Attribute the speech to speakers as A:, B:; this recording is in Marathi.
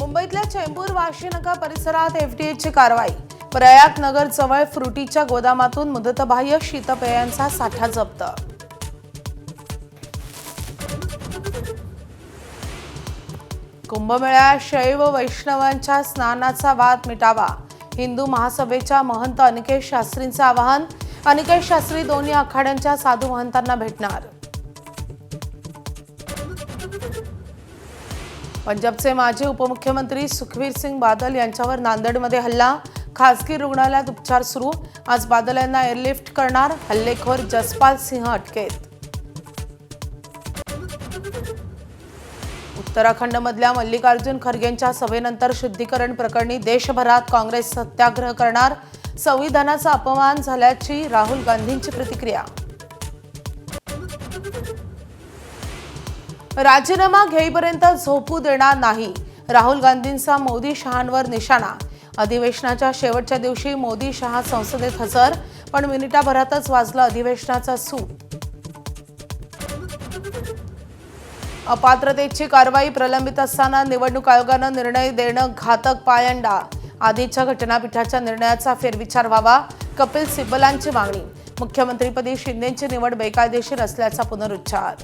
A: मुंबईतल्या चेंबूर वाशीनाका परिसरात एफडीएची कारवाई। प्रयाग नगर जवळ फ्रुटीच्या गोदामातून मुदतबाह्य शीतपेयांचा साठा जप्त। कुंभमेळ्यात शैव वैष्णवांच्या स्नानाचा वाद मिटावा, हिंदू महासभेच्या महंत अनिकेत शास्त्रींचं आवाहन। अनिकेत शास्त्री दोन्ही आखाड्यांच्या साधू महंतांना भेटणार। पंजाबचे माजी उपमुख्यमंत्री सुखबीर सिंग बादल यांच्यावर नांदेडमध्ये हल्ला, खासगी रुग्णालयात उपचार सुरू। आज बादल यांना एअरलिफ्ट करणार, हल्लेखोर जसपाल सिंह अटकेत। उत्तराखंडमधल्या मल्लिकार्जुन खरगेंच्या सभेनंतर शुद्धीकरण प्रकरणी देशभरात काँग्रेस सत्याग्रह करणार, संविधानाचा अपमान झाल्याची राहुल गांधींची प्रतिक्रिया। राजीनामा घेईपर्यंत झोपू देणार नाही, राहुल गांधींचा मोदी शहांवर निशाणा। अधिवेशनाच्या शेवटच्या दिवशी मोदी शहा संसदेत हजर, पण मिनिटाभरातच वाजलं अधिवेशनाचा सूत। अपात्रतेची कारवाई प्रलंबित असताना निवडणूक आयोगानं निर्णय देणं घातक पायंडा। आधीच्या घटनापीठाच्या निर्णयाचा फेरविचार व्हावा, कपिल सिब्बलांची मागणी। मुख्यमंत्रीपदी शिंदेंची निवड बेकायदेशीर असल्याचा पुनरुच्चार।